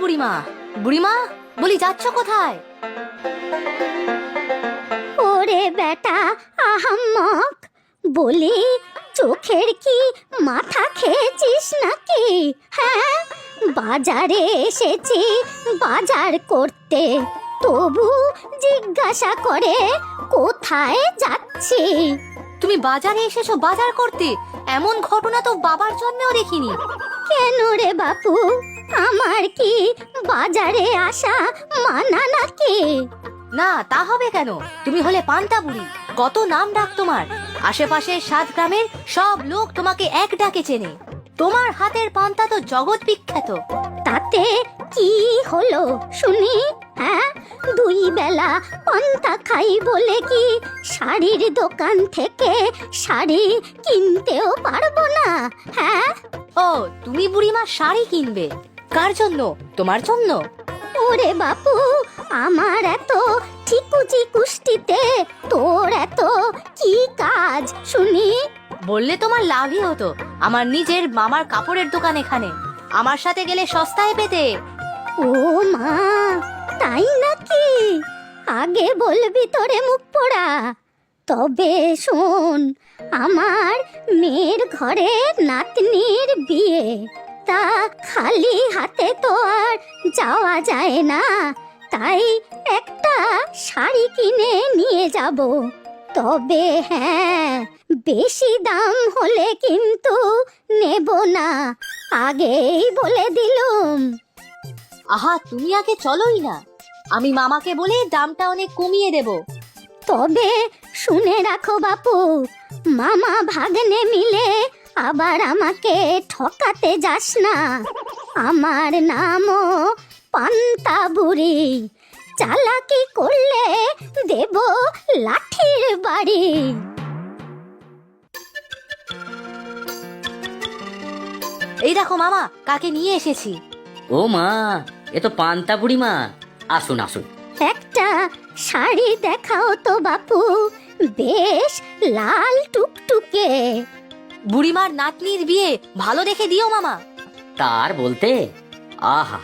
বুড়িমা, বুড়িমা, বলি যাচ্ছ কোথায়? ওরে বেটা আহাম্মক, বলি চোখের কি মাথা খেয়েছিস নাকি? হ্যাঁ, বাজারে এসেছি বাজার করতে, তবু জিজ্ঞাসা করে কোথায় যাচ্ছি। তুমি বাজারে এসেছো বাজার করতে? এমন ঘটনা তো বাবার জন্মেও দেখিনি। কেন রে বাপু, আমার কি বাজারে আসা মানা নাকি? না, তা হবে কেন? তুমি হলে পান্তা বুড়ি, কত নাম ডাক তোমার। আশেপাশের 7 গ্রামের সব লোক তোমাকে এক ডাকে চেনে। তোমার হাতের পান্তা তো জগৎ বিখ্যাত। তাতে কি হলো শুনি? হ্যাঁ, 2 বেলা পান্তা খাই বলে কি শাড়ির দোকান থেকে শাড়ি কিনতেও পারবো না? হ্যাঁ, ও, তুমি বুড়িমা শাড়ি কিনবে? কার জন্য? তোমার জন্য? ওরে বাপু, আমার এত ঠিকুচি কুষ্টিতে তোর এত কি কাজ শুনি? বললে তোমার লাভই হতো। আমার নিজের মামার কাপড়ের দোকান এখানে, আমার সাথে গেলে সস্তায় পেতে। ও মা, তাই নাকি? আগে বলবি তোরে মুখ পোড়া। তবে শোন, আমার মেয়ের ঘরে নাতনির বিয়ে, তা খালি হাতে তো আর যাওয়া যায় না, তাই একটা শাড়ি কিনে নিয়ে যাব। তবে হ্যাঁ, বেশি দাম হলে কিন্তু নেব না, আগেই বলে দিলুম। আহা, তুমি আগে চলোই না, আমি মামাকে বলে দামটা অনেক কমিয়ে দেব। তবে শুনে রাখো বাপু, মামা ভাগ্নে মিলে আবার আমাকে ঠকাতে যাস না। আমার নামও পান্তা বুড়ি, চালাকি করলে দেব লাঠির বাড়ি। এই দেখো মামা, কাকে নিয়ে এসেছি। ও মা, এ তো পান্তা বুড়ি মা। আসুন আসুন। একটা শাড়ি দেখাও তো বাপু, বেশ লাল টুকটুকে। বুড়িমার নাতনির বিয়ে, ভালো দেখে দিও মামা। তার বলতে, আহা,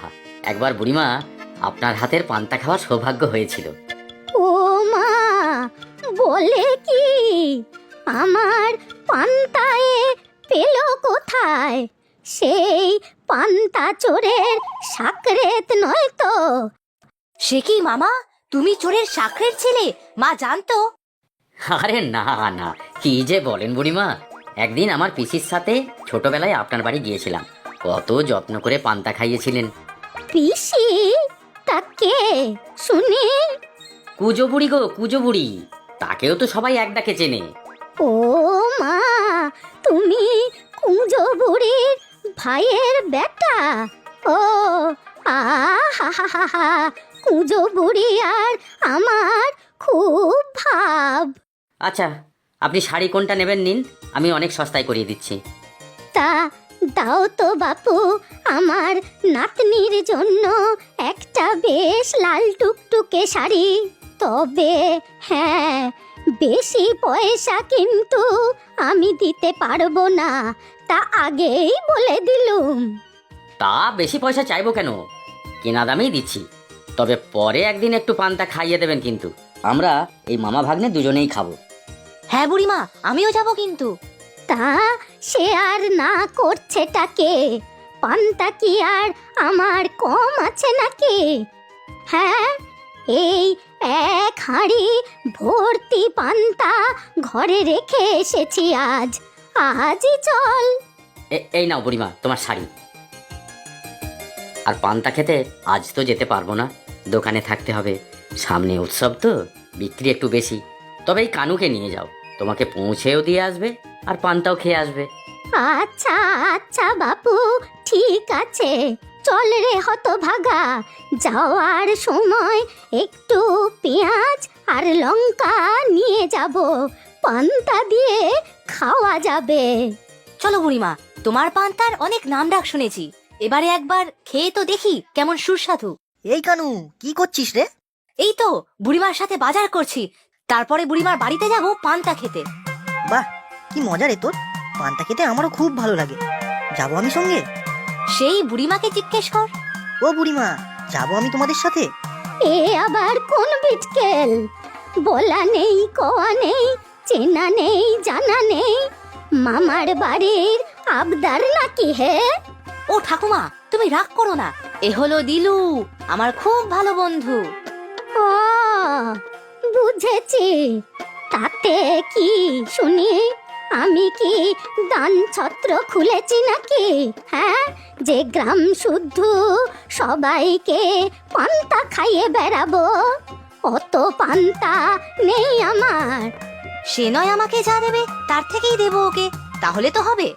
একবার বুড়িমা আপনার হাতের পান্তা খাওয়ার সৌভাগ্য হয়েছিল। ও মা, বলে কি? আমার পান্তায়ে পেল কোথায়? সেই পান্তা চোরের সাকরেত নয় তো? সে কি মামা, তুমি চোরের সাকরের ছেলে? মা জানতো? আরে না না, কি যে বলেন বুড়িমা। একদিন আমার পিসির সাথে ছোটবেলায় আপনার বাড়ি গিয়েছিলাম, কত যত্ন করে পান্তা খাইয়েছিলেন। পিসি? তা কে শুনি? কুজো বুড়ি গো, কুজো বুড়ি, তাকেও তো সবাই এক ডাকে চেনে। ও মা, তুমি কুঁজো বুড়ির ভাইয়ের বেটা? ও আহা, কুঁজো বুড়ি আর আমার খুব ভাব। আচ্ছা, আপনি শাড়ি কোনটা নেবেন নিন, আমি অনেক সস্তায় করিয়ে দিচ্ছি। তা দাও তো বাপু, আমার নাতনির জন্য একটা বেশ লাল টুকটুকে শাড়ি। তবে হ্যাঁ, বেশি পয়সা কিন্তু আমি দিতে পারবো না, তা আগেই বলে দিলুম। তা বেশি পয়সা চাইবো কেন, কেনা দামেই দিচ্ছি। তবে পরে একদিন একটু পান্তা খাইয়ে দেবেন কিন্তু, আমরা এই মামা ভাগ্নে দুজনেই খাবো। হ্যাঁ বুড়িমা, আমিও যাব কিন্তু। তা সে আর না করছেটাকে? পান্তা কি আর আমার কম আছে নাকি? হ্যাঁ, এই 1 হাঁড়ি ভর্তি পান্তা ঘরে রেখে এসেছি আজ, আজই চল। এই নাও বুড়িমা তোমার শাড়ি। আর পান্তা খেতে আজ তো যেতে পারবো না, দোকানে থাকতে হবে, সামনে উৎসব তো, বিক্রি একটু বেশি। তবে এই কানুকে নিয়ে যাও, তোমাকে পৌঁছেও দিয়ে আসবে আর পান্তাও খেয়ে আসবে। আচ্ছা আচ্ছা বাপু, ঠিক আছে, চল রে হতভাগা। যাওয়ার সময় একটু পেঁয়াজ আর লঙ্কা নিয়ে যাব, পান্তা দিয়ে খাওয়া যাবে। চলো বুড়িমা, তোমার পান্তার অনেক নাম ডাক শুনেছি, এবারে একবার খেয়ে তো দেখি কেমন সুস্বাদু। এই কানু, কি করছিস রে? এই তো বুড়িমার সাথে বাজার করছি, তারপরে বুড়িমার বাড়িতে যাব পান্তা খেতে। বাহ, কি মজা রে তোর! পান্তা খেতে আমারও খুব ভালো লাগে, যাবো আমি সঙ্গে? সেই বুড়িমাকে জিজ্ঞেস কর। ও ও বুড়িমা, যাবো আমি তোমাদের সাথে? এ আবার কোন বিটকেল? বলা নেই, কোয়া নেই, চেনা নেই, জানা নেই, মামার বাড়ির আবদার নাকি হে? ও ঠাকুমা, তুমি রাগ করো না। এ হলো দিলু, আমার খুব ভালো বন্ধু। ও বুঝেছি। তাতে কি শুনি? আমি কি দান ছত্র খুলেছি নাকি? হ্যাঁ, যে গ্রাম শুদ্ধ সবাইকে পান্তা খাইয়ে বেড়াবো? অত পান্তা নেই আমার। সে নয় আমাকে যা দেবে তার থেকেই দেবো ওকে, তাহলে তো হবে।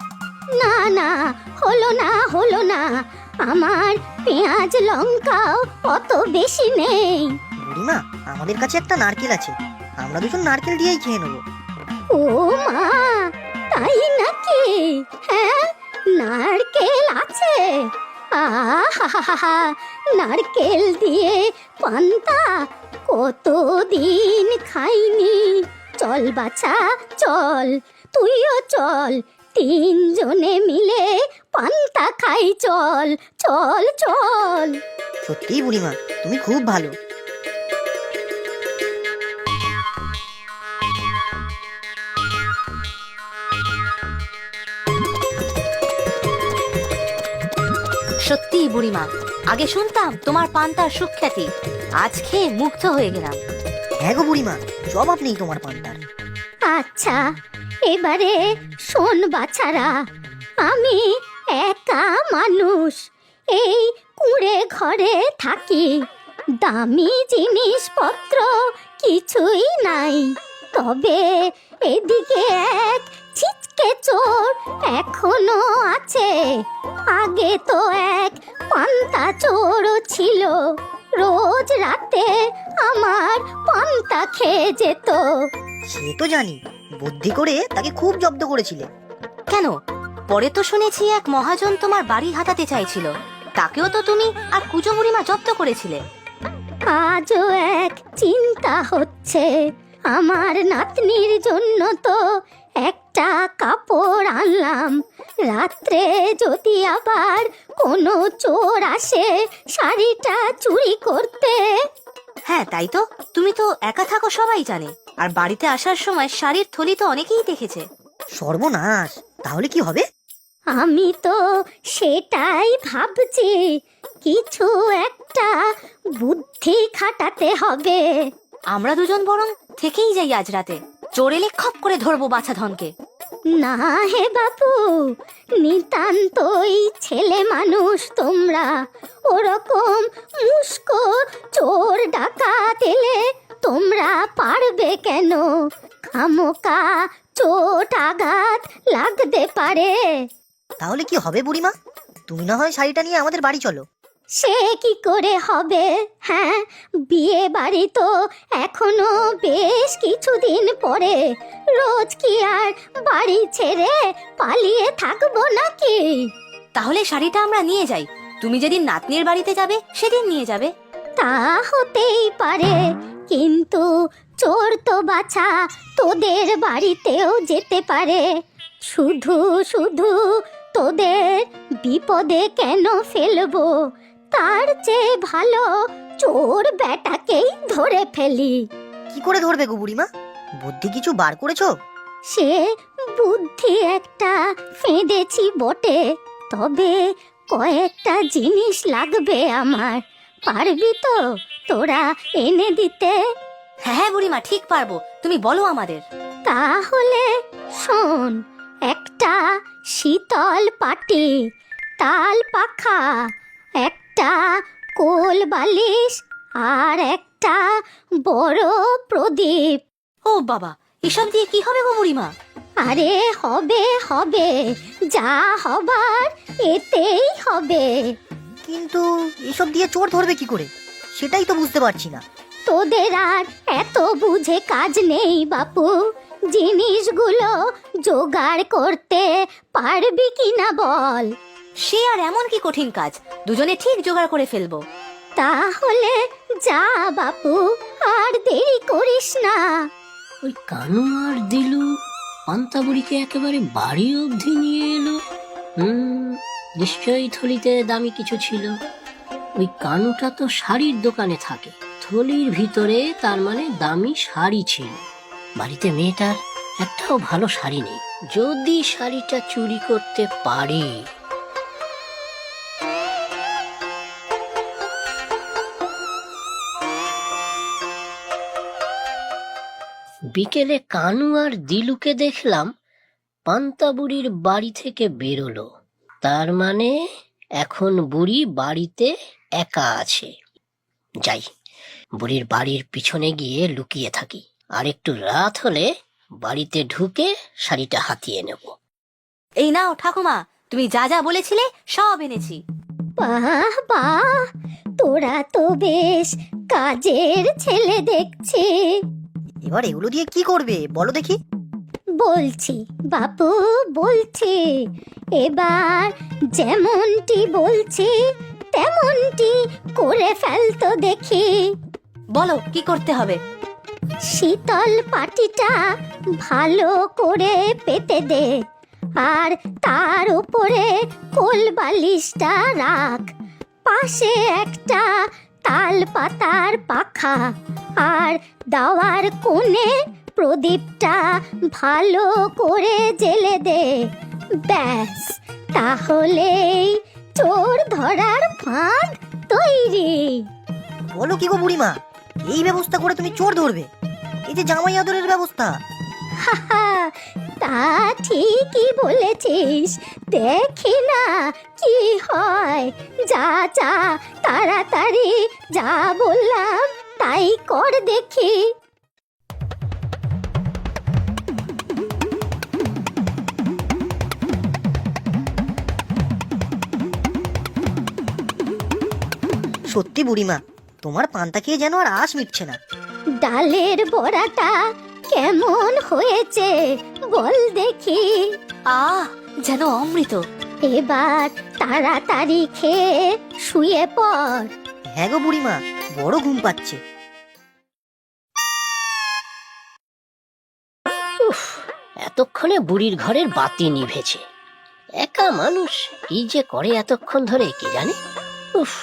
না না, হলো না, হলো না। আমার পেঁয়াজ লঙ্কাও অত বেশি নেই। বুড়িমা, আমাদের কাছে একটা নারকেল আছে, আমরা দুজন নারকেল দিয়েই খেয়ে নেবো। ও মা, তাই নাকি? হ্যাঁ, নারকেল আছে? আহা, নারকেল দিয়ে পান্তা কতদিন খাইনি। চল বাছা, চল, তুইও চল, তিনজনে মিলে পান্তা খাই। চল চল চল। সত্যিই বুড়িমা, তুমি খুব ভালো। সত্যি বুড়িমা, আগে শুনতাম তোমার পান্তার সুখ্যাতি, আজ খেয়ে মুগ্ধ হয়ে গেলাম। হ্যাঁ গো বুড়িমা, জবাব নেই তোমার পান্তার। আচ্ছা, এবারে শোন বাছারা, আমি একা মানুষ, এই কুঁড়ে ঘরে থাকি, দামি জিনিসপত্র কিছুই নাই। তবে এদিকে এক ছিচকে চোর এখনো আছে। আগে তো এক পান্তা চোরও ছিল, রোজ রাতে আমার পান্তা খেয়ে যেত। সে তো জানি, বুদ্ধি করে তাকে খুব জব্দ করেছিলে। কেন? পরে তো শুনেছি এক মহাজন তোমার বাড়ি হাতাতে চাইছিল, তাকেও তো তুমি আর কুজো বুড়িমা জব্দ করেছিলে। আজও এক চিন্তা হচ্ছে, আমার নাতনির জন্য তো একটা কাপড় আনলাম। রাত্রে যদি আবার কোনো চোর আসে শাড়িটা চুরি করতে। হ্যাঁ তাই তো, তুমি তো একা থাকো সবাই জানে, আর বাড়িতে আসার সময় শাড়ির থলি তো অনেকেই দেখেছে। সর্বনাশ, তাহলে কি হবে? আমি তো সেটাই ভাবছি, কিছু একটা বুদ্ধি খাটাতে হবে। আমরা দুজন বরং থেকেই যাই আজ রাতে, চোর এলে খপ করে ধরবো বাছাধনকে। না হে বাপু, নিতান্তই ছেলে মানুষ তোমরা, ওরকম মুস্কো চোর ডাকাত এলে তোমরা পারবে কেন? খামোকা চোট আঘাত লাগতে পারে। তাহলে কি হবে বুড়িমা? তুমি না হয় শাড়িটা নিয়ে আমাদের বাড়ি চলো। সে কি করে হবে? হ্যাঁ, বিয়ে বাড়ি তো এখনো বেশ কিছুদিন পরে, রোজ কি আর বাড়ি ছেড়ে পালিয়ে থাকবো নাকি? তাহলে শাড়িটা আমরা নিয়ে যাই, তুমি যেদিন নাতনির বাড়িতে যাবে সেদিন নিয়ে যাবে। তা হতেই পারে, কিন্তু চোর তো বাছা তোদের বাড়িতেও যেতে পারে। শুধু শুধু তোদের বিপদে কেন ফেলবো? তার চেয়ে ভালো চোর বেটাকেই ধরে ফেলি। কি করে ধরবে গো বুড়িমা? বুদ্ধি কিছু বার করেছো? সে বুদ্ধি একটা ফেঁদেছি বটে, তবে কয়েকটা জিনিস লাগবে আমার। পারবি তো তোরা এনে দিতে? হ্যাঁ বুড়িমা, ঠিক পারবো, তুমি বলো আমাদের। তাহলে শোন, একটা শীতল পাটি, তাল পাখা, একটা কোল বালিশ, আর একটা বড় প্রদীপ। ও বাবা, এসব দিয়ে কি হবে গো বুড়িমা? আরে হবে হবে, যা হবার এতেই হবে। কিন্তু এসব দিয়ে চোর ধরবে কি করে, সেটাই তো বুঝতে পারছি না। তোদের আর এত বুঝে কাজ নেই বাপু, জিনিসগুলো জোগাড় করতে পারবি কিনা বল? সে আর এমন কি কঠিন কাজ, দুজনে ঠিক জোগাড় করে ফেলবো। তাহলে যা বাপু, আর দেরি করিস না। ওই কানু আর দিলু পান্তা বুড়িকে একেবারে বাড়ি অবধি নিয়ে এলো। নিশ্চয়ই থলিতে দামি কিছু ছিল। ওই কানুটা তো শাড়ির দোকানে থাকে, থলির ভিতরে তার মানে দামি শাড়ি ছিল। বাড়িতে মেয়েটার একটাও ভালো শাড়ি নেই। যদি শাড়িটা চুরি করতে পারি। বিকেলে কানু আর দিলুকে দেখলাম পান্তা বুড়ির বাড়ি থেকে বেরোলো। তার মানে এখন বুড়ি বাড়িতে একা আছে। যাই, বুড়ির বাড়ির পিছনে গিয়ে লুকিয়ে থাকি, আর একটু রাত হলে বাড়িতে ঢুকে শাড়িটা হাতিয়ে নেব। এই নাও ঠাকুমা, তুমি যা যা বলেছিলে সব এনেছি। বাহ বাহ, তোরা তো বেশ কাজের ছেলে দেখছি। এবার এগুলো দিয়ে কি করবে বলো দেখি? বলছি বাপু, বলছি। এবার যেমনটি বলছি তেমনটি করে ফেলতো দেখি। বলো কি করতে হবে। শীতল পাটিটা ভালো করে পেতে দে, আর তার উপরে কোল বালিশটা রাখ। পাশে একটা তাল পাতার পাখা, আর দাওয়ার কোণে প্রদীপটা ভালো করে জ্বেলে দে। ব্যাস, তাহলেই চোর ধরার ফাঁদ তৈরি। বলো কি গো বুড়িমা, এই ব্যবস্থা করে তুমি চোর ধরবে? এই যে জামাই আদরের ব্যবস্থা। হাহা, তা ঠিকই বলেছিস। দেখি না কি হয়। যা যা, তাড়াতাড়ি যা বললাম তাই কর দেখি। সত্যি বুড়িমা, তোমার পান্তা খেয়ে যেন আর আশ মিটছে না। ডালের বড়াটা কেমন হয়েছে বল দেখি। আহ, যেন অমৃত। এবার তাড়াতাড়ি খেয়ে শুয়ে পড়। হ্যাঁ গো বুড়িমা, বড় ঘুম পাচ্ছে। উফ, এতক্ষণে বুড়ির ঘরের বাতি নিভেছে। একা মানুষ কি যে করে এতক্ষণ ধরে কে জানে। উফ,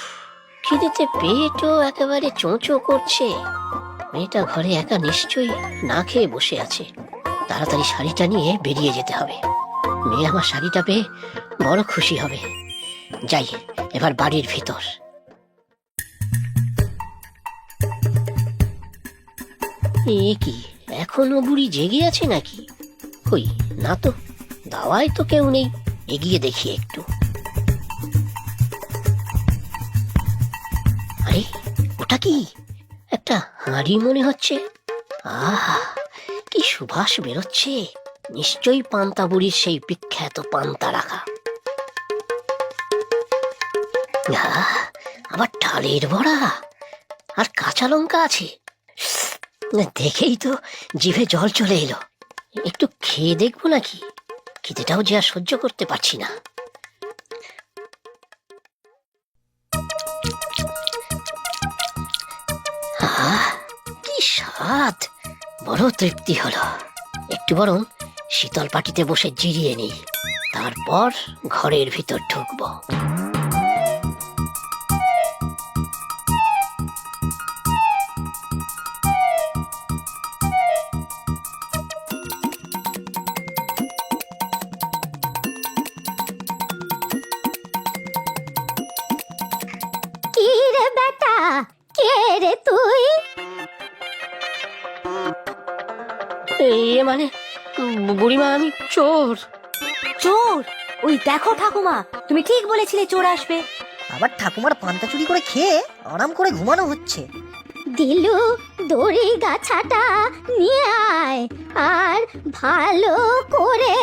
খিদেতে পেটও একেবারে চোঁচো করছে। মেয়েটা ঘরে একা নিশ্চয়ই না খেয়ে বসে আছে। তাড়াতাড়ি শাড়িটা নিয়ে বেরিয়ে যেতে হবে। মেয়ে আমার শাড়িটা পেয়ে বড় খুশি হবে। যাই, এবার বাড়ির ভিতর। এ কি, এখনো বুড়ি জেগে আছে নাকি? কই না তো, দাওয়ায় তো কেউ নেই। এগিয়ে দেখি একটু। আরে, ওটা কি? একটা হাঁড়ি মনে হচ্ছে। আহা, কি সুবাস বেরোচ্ছে। নিশ্চয়ই পান্তা বুড়ির সেই বিখ্যাত পান্তা রাখা। আহ, আবার ডালের বড়া আর কাঁচা লঙ্কা আছে। দেখেই তো জিভে জল চলে এলো। একটু খেয়ে দেখবো নাকি? খিদেটাও যে আর সহ্য করতে পারছি না। কি স্বাদ, বড় তৃপ্তি হলো। একটু বরং শীতল পাটিতে বসে জিরিয়ে নিই, তারপর ঘরের ভিতর ঢুকবো। কি রে বেটা, কে রে তুই? মানে বুড়িমা, আমি চোর। চোর? ওই দেখো ঠাকুমা, তুমি ঠিক বলেছিলে চোর আসবে। আবার ঠাকুমার পান্তা চুরি করে খেয়ে আরাম করে ঘুমানো হচ্ছে। দিলু, দড়ি গাছাটা নিয়ে আয়, আর ভালো করে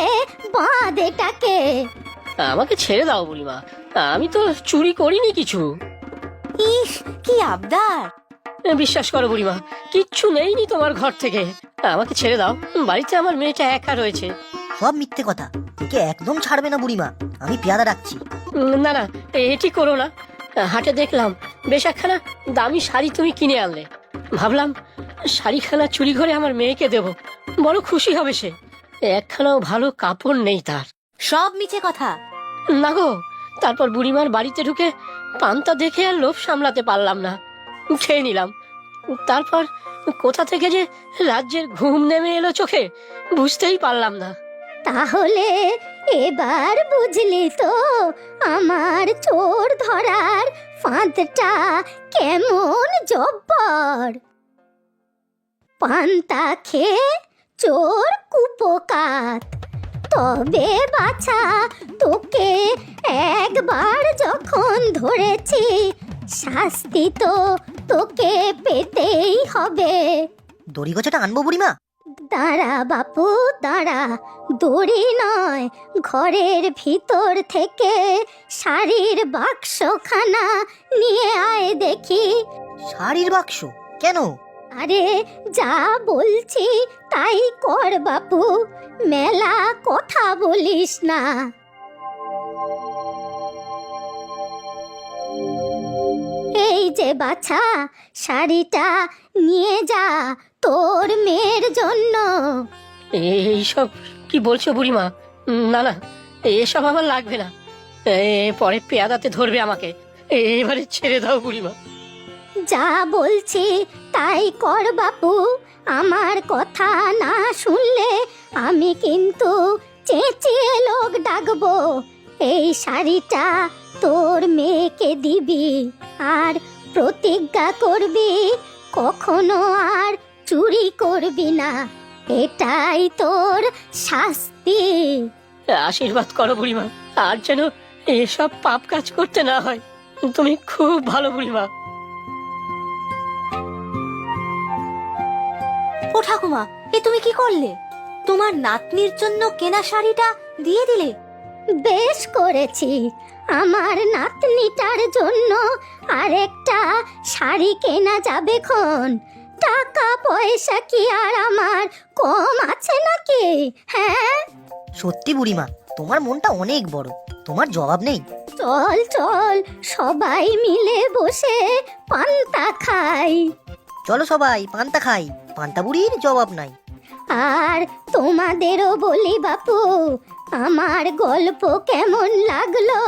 বাঁধ এটাকে। আমাকে ছেড়ে দাও বুড়িমা, আমি তো চুরি করিনি কিছু। ইস, কি আবদার। বিশ্বাস করো বুড়িমা, কিচ্ছু নেইনি তোমার ঘর থেকে। আমাকে ছেড়ে দাও, বাড়িতে আমার মেয়েটা একা রয়েছে। সব মিথ্যে কথা, একে একদম ছাড়বে না বুড়িমা। আমি পেয়াদা রাখছি। না না, এটি করো না। হাটে দেখলাম বেশ একখানা দামি শাড়ি তুমি কিনে আনলে। ভাবলাম শাড়িখানা চুরি করে আমার মেয়েকে দেব, বড় খুশি হবে সে। একখানাও ভালো কাপড় নেই তার। সব মিছে কথা। না গো, তারপর বুড়িমার বাড়িতে ঢুকে পান্তা দেখে আর লোভ সামলাতে পারলাম না, খেয়ে নিলাম। তারপর কোথা থেকে যে রাজ্যের ঘুম নেমে এলো চোখে, বুঝতেই পারলাম না। তাহলে এবার বুঝলি তো আমার চোর ধরার ফাঁদটা কেমন জব্বর। পান্তা খেয়ে চোর কুপোকাত। তবে বাছা, তোকে একবার যখন ধরেছি, শাস্তি তো তোকে পেতেই হবে। দড়ি গছাটা আনবো বুড়িমা? দাঁড়া বাপু দাঁড়া, দড়ি নয়, ঘরের ভিতর থেকে শাড়ির বাক্সখানা নিয়ে আয় দেখি। শাড়ির বাক্স? কেন? আরে যা বলছি তাই কর বাপু, মেলা কথা বলিস না। এই যে বাছা, শাড়িটা নিয়ে যা তোর মেয়ের জন্য। এইসব কি বলছো বুড়িমা? না না, এসব আমার লাগবে না। পরে পেয়াদাতে ধরবে আমাকে। এবারে ছেড়ে দাও বুড়িমা। যা বলছি তাই কর বাপু, আমার কথা না শুনলে আমি কিন্তু চেঁচিয়ে লোক ডাকবো। এই শাড়িটা তোর মেয়েকে দিবি, আর প্রতিজ্ঞা করবি কখনো আর চুরি করবি না। এটাই তোর শাস্তি। আশীর্বাদ করো বুড়িমা, আর যেন এসব পাপ কাজ করতে না হয়। তুমি খুব ভালো বুড়িমা। ও ঠাকুমা, এ তুমি কি করলে? তোমার নাতনির জন্য কেনা শাড়িটা দিয়ে দিলে? বেশ করেছি, আমার নাতনিটার জন্য আরেকটা শাড়ি কেনা যাবে খন। টাকা পয়সা কি আর আমার কম আছে নাকি? হ্যাঁ, সত্যি বুড়িমা, তোমার মনটা অনেক বড়, তোমার জবাব নেই। চল চল সবাই মিলে বসে পান্তা খাই। চলো সবাই পান্তা খাই, পান্তা বুড়ির জবাব নাই। আর তোমাদেরও বলি বাপু, আমার গল্প কেমন লাগলো